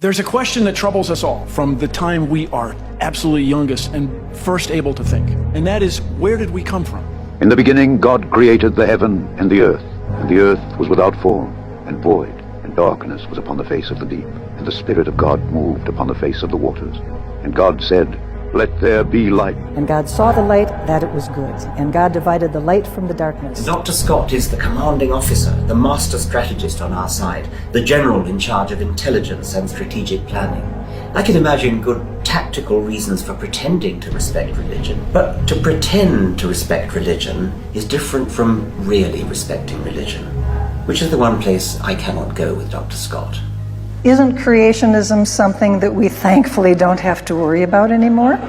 There's a question that troubles us all from the time we are absolutely youngest and first able to think, and that is, where did we come from? In the beginning, God created the heaven and the earth was without form and void, and darkness was upon the face of the deep, and the Spirit of God moved upon the face of the waters. And God said, "Let there be light." And God saw the light, that it was good. And God divided the light from the darkness. Dr. Scott is the commanding officer, the master strategist on our side, the general in charge of intelligence and strategic planning. I can imagine good tactical reasons for pretending to respect religion, but to pretend to respect religion is different from really respecting religion, which is the one place I cannot go with Dr. Scott. Isn't creationism something that we thankfully don't have to worry about anymore?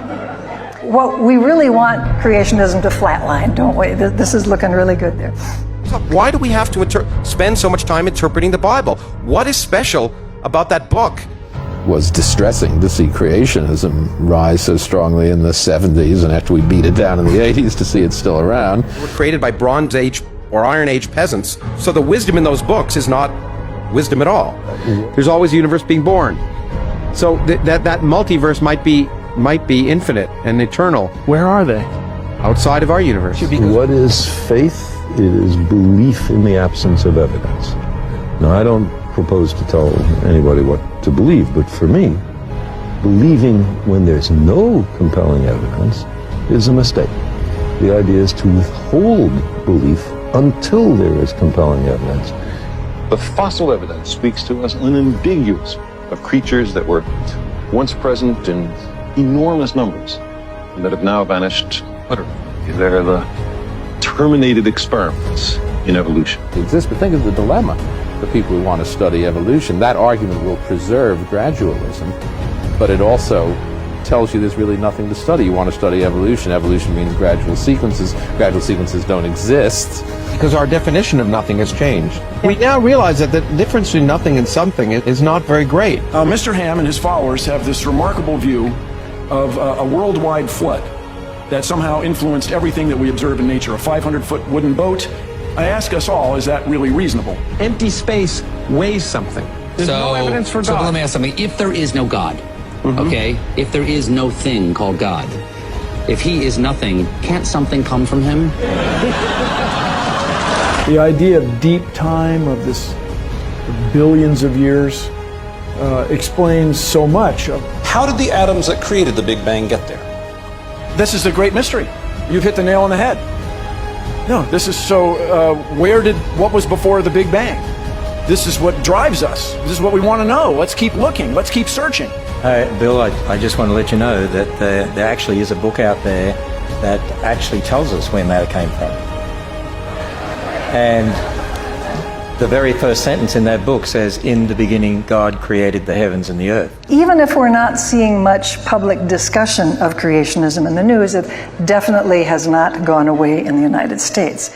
Well, we really want creationism to flatline, don't we? This is looking really good there. Why do we have to spend so much time interpreting the Bible? What is special about that book? It was distressing to see creationism rise so strongly in the 70s, and after we beat it down in the 80s to see it still around. They were created by Bronze Age or Iron Age peasants, so the wisdom in those books is not wisdom at all. There's always a universe being born. So that multiverse might be infinite and eternal. Where are they? Outside of our universe. What is faith? It is belief in the absence of evidence. Now, I don't propose to tell anybody what to believe, but for me, believing when there's no compelling evidence is a mistake. The idea is to withhold belief until there is compelling evidence. The fossil evidence speaks to us unambiguous of creatures that were once present in enormous numbers and that have now vanished utterly. They're the terminated experiments in evolution. It exists, but think of the dilemma for people who want to study evolution. That argument will preserve gradualism, but it also tells you there's really nothing to study. You want to study evolution. Evolution means gradual sequences. Gradual sequences don't exist. Because our definition of nothing has changed. We now realize that the difference between nothing and something is not very great. Mr. Ham and his followers have this remarkable view of a worldwide flood that somehow influenced everything that we observe in nature. A 500-foot wooden boat. I ask us all, is that really reasonable? Empty space weighs something. There's no evidence for God. So let me ask something. If there is no God, okay, if there is no thing called God, if he is nothing, can't something come from him? The idea of deep time, of this billions of years, explains so much of... How did the atoms that created the Big Bang get there? This is the great mystery. You've hit the nail on the head. No, this is so, what was before the Big Bang? This is what drives us. This is what we want to know. Let's keep looking. Let's keep searching. Bill, I just want to let you know that there actually is a book out there that actually tells us where matter came from. And the very first sentence in that book says, "In the beginning, God created the heavens and the earth." Even if we're not seeing much public discussion of creationism in the news, it definitely has not gone away in the United States.